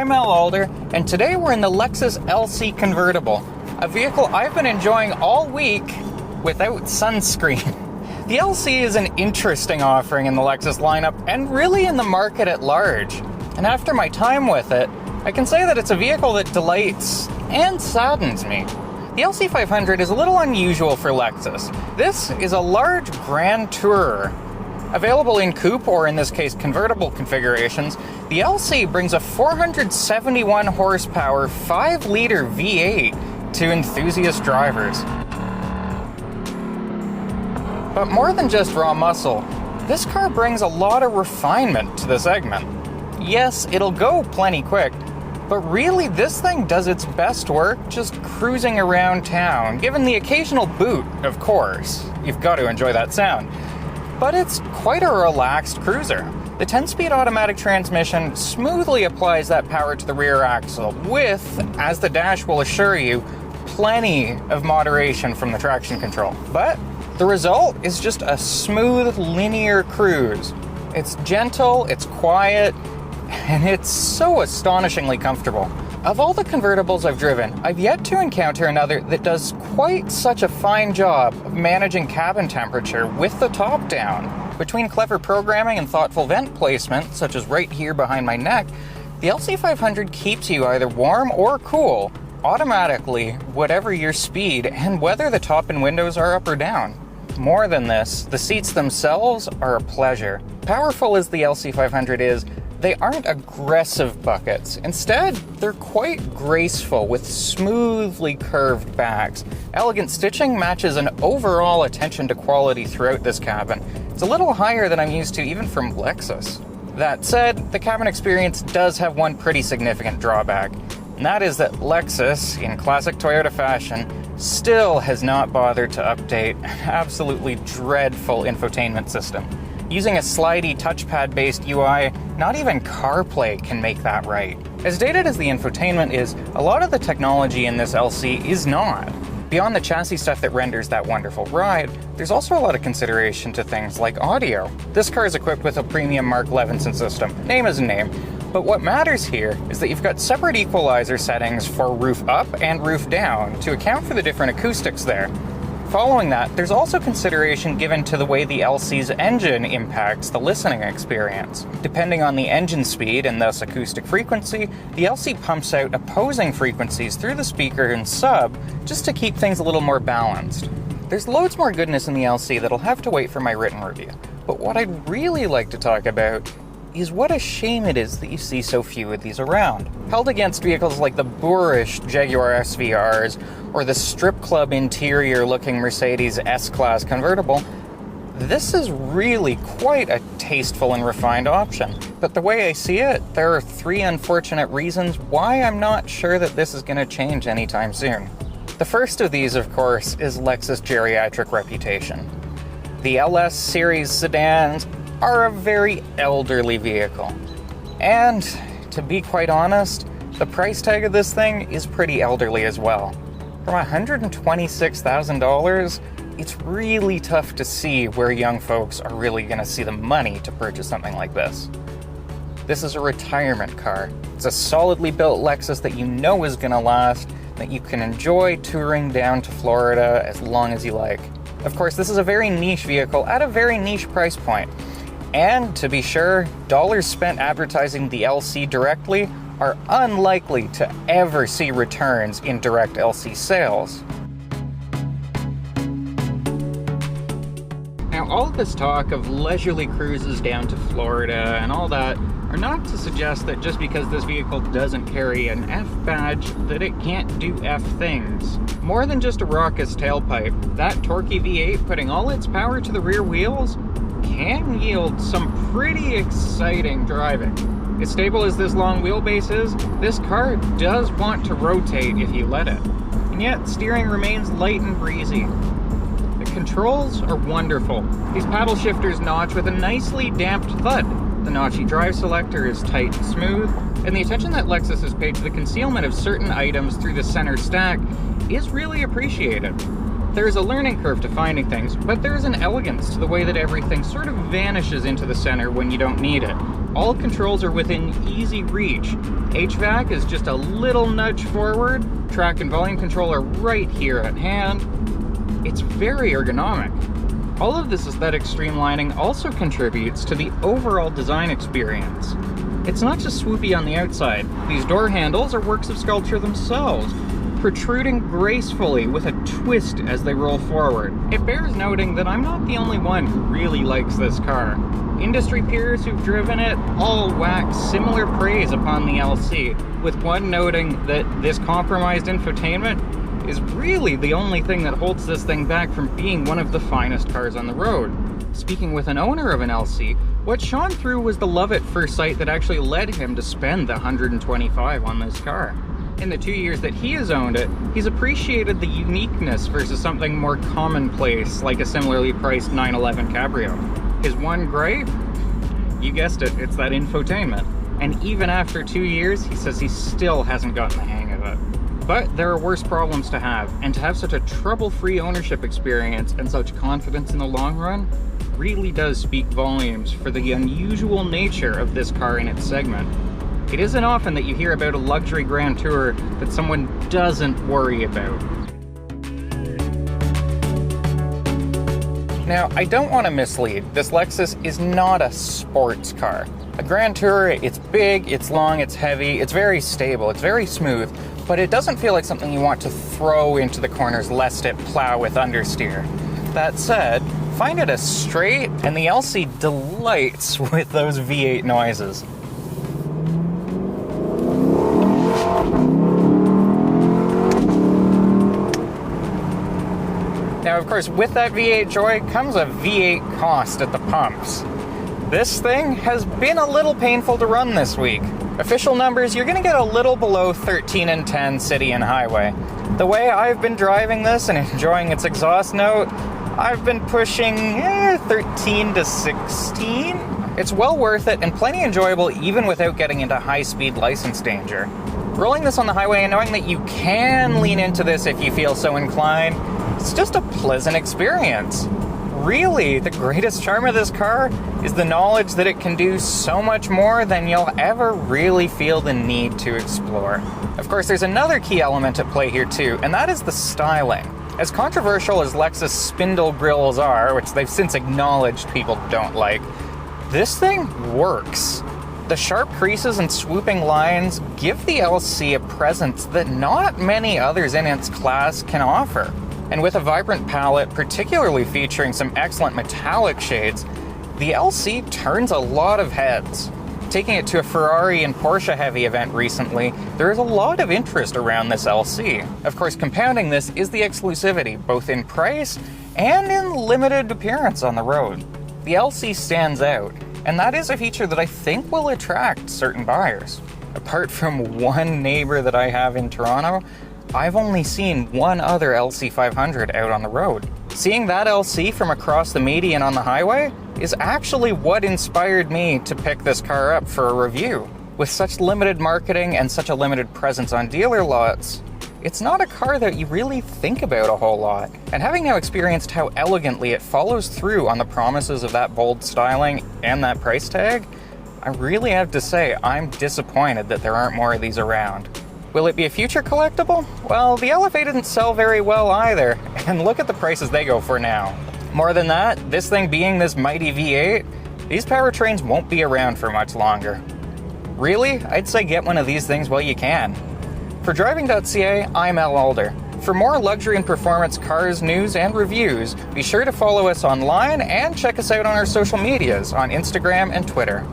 I'm Mel Alder, and today we're in the Lexus LC Convertible, a vehicle I've been enjoying all week without sunscreen. The LC is an interesting offering in the Lexus lineup and really in the market at large. And after my time with it, I can say that it's a vehicle that delights and saddens me. The LC500 is a little unusual for Lexus. This is a large Grand Tourer. Available in coupe, or in this case convertible configurations, the LC brings a 471 horsepower 5-liter V8 to enthusiast drivers. But more than just raw muscle, this car brings a lot of refinement to the segment. Yes, it'll go plenty quick, but really this thing does its best work just cruising around town, given the occasional boot, of course. You've got to enjoy that sound. But it's quite a relaxed cruiser. The 10-speed automatic transmission smoothly applies that power to the rear axle with, as the dash will assure you, plenty of moderation from the traction control. But the result is just a smooth, linear cruise. It's gentle, it's quiet, and it's so astonishingly comfortable. Of all the convertibles I've driven, I've yet to encounter another that does quite such a fine job of managing cabin temperature with the top down. Between clever programming and thoughtful vent placement, such as right here behind my neck, the LC500 keeps you either warm or cool, automatically, whatever your speed and whether the top and windows are up or down. More than this, the seats themselves are a pleasure. Powerful as the LC500 is, they aren't aggressive buckets. Instead, they're quite graceful with smoothly curved backs. Elegant stitching matches an overall attention to quality throughout this cabin. It's a little higher than I'm used to even from Lexus. That said, the cabin experience does have one pretty significant drawback, and that is that Lexus, in classic Toyota fashion, still has not bothered to update an absolutely dreadful infotainment system. Using a slidey touchpad-based UI, not even CarPlay can make that right. As dated as the infotainment is, a lot of the technology in this LC is not. Beyond the chassis stuff that renders that wonderful ride, there's also a lot of consideration to things like audio. This car is equipped with a premium Mark Levinson system, name is a name, but what matters here is that you've got separate equalizer settings for roof up and roof down to account for the different acoustics there. Following that, there's also consideration given to the way the LC's engine impacts the listening experience. Depending on the engine speed and thus acoustic frequency, the LC pumps out opposing frequencies through the speaker and sub just to keep things a little more balanced. There's loads more goodness in the LC that'll have to wait for my written review, but what I'd really like to talk about is what a shame it is that you see so few of these around. Held against vehicles like the boorish Jaguar SVRs or the strip club interior looking Mercedes S-Class convertible, this is really quite a tasteful and refined option. But the way I see it, there are 3 unfortunate reasons why I'm not sure that this is going to change anytime soon. The first of these, of course, is Lexus' geriatric reputation. The LS series sedans are a very elderly vehicle. And, to be quite honest, the price tag of this thing is pretty elderly as well. From $126,000, it's really tough to see where young folks are really going to see the money to purchase something like this. This is a retirement car. It's a solidly built Lexus that you know is going to last, that you can enjoy touring down to Florida as long as you like. Of course, this is a very niche vehicle at a very niche price point. And, to be sure, dollars spent advertising the LC directly are unlikely to ever see returns in direct LC sales. Now, all of this talk of leisurely cruises down to Florida and all that are not to suggest that just because this vehicle doesn't carry an F badge that it can't do F things. More than just a raucous tailpipe, that torquey V8 putting all its power to the rear wheels can yield some pretty exciting driving. As stable as this long wheelbase is, this car does want to rotate if you let it. And yet, steering remains light and breezy. The controls are wonderful. These paddle shifters notch with a nicely damped thud. The notchy drive selector is tight and smooth, and the attention that Lexus has paid to the concealment of certain items through the center stack is really appreciated. There is a learning curve to finding things, but there is an elegance to the way that everything sort of vanishes into the center when you don't need it. all controls are within easy reach. HVAC is just a little nudge forward, track and volume control are right here at hand. It's very ergonomic. All of this aesthetic streamlining also contributes to the overall design experience. It's not just swoopy on the outside. These door handles are works of sculpture themselves, protruding gracefully with a twist as they roll forward. It bears noting that I'm not the only one who really likes this car. Industry peers who've driven it all wax similar praise upon the LC, with one noting that this compromised infotainment is really the only thing that holds this thing back from being one of the finest cars on the road. Speaking with an owner of an LC, what shone through was the love at first sight that actually led him to spend the $125 on this car. In the 2 years that he has owned it, he's appreciated the uniqueness versus something more commonplace like a similarly priced 911 Cabrio. His one gripe? You guessed it, it's that infotainment. And even after 2 years, he says he still hasn't gotten the hang of it. But there are worse problems to have, and to have such a trouble-free ownership experience and such confidence in the long run really does speak volumes for the unusual nature of this car in its segment. It isn't often that you hear about a luxury Grand Tour that someone doesn't worry about. Now, I don't want to mislead. This Lexus is not a sports car. A Grand Tour, it's big, it's long, it's heavy, it's very stable, it's very smooth, but it doesn't feel like something you want to throw into the corners lest it plow with understeer. That said, find it a straight, and the LC delights with those V8 noises. Now, of course, with that V8 joy comes a V8 cost at the pumps. This thing has been a little painful to run this week. Official numbers, you're gonna get a little below 13 and 10 city and highway. The way I've been driving this and enjoying its exhaust note, I've been pushing 13 to 16. It's well worth it and plenty enjoyable even without getting into high-speed license danger. Rolling this on the highway and knowing that you can lean into this if you feel so inclined, it's just a pleasant experience. Really, the greatest charm of this car is the knowledge that it can do so much more than you'll ever really feel the need to explore. Of course, there's another key element at play here too, and that is the styling. As controversial as Lexus spindle grills are, which they've since acknowledged people don't like, this thing works. The sharp creases and swooping lines give the LC a presence that not many others in its class can offer. And with a vibrant palette, particularly featuring some excellent metallic shades, the LC turns a lot of heads. Taking it to a Ferrari and Porsche heavy event recently, there is a lot of interest around this LC. Of course, compounding this is the exclusivity, both in price and in limited appearance on the road. The LC stands out, and that is a feature that I think will attract certain buyers. Apart from one neighbor that I have in Toronto, I've only seen one other LC500 out on the road. Seeing that LC from across the median on the highway is actually what inspired me to pick this car up for a review. With such limited marketing and such a limited presence on dealer lots, it's not a car that you really think about a whole lot. And having now experienced how elegantly it follows through on the promises of that bold styling and that price tag, I really have to say I'm disappointed that there aren't more of these around. Will it be a future collectible? Well, the LFA didn't sell very well either, and look at the prices they go for now. More than that, this thing being this mighty V8, these powertrains won't be around for much longer. Really, I'd say get one of these things while you can. For Driving.ca, I'm Al Alder. For more luxury and performance cars, news, and reviews, be sure to follow us online and check us out on our social medias on Instagram and Twitter.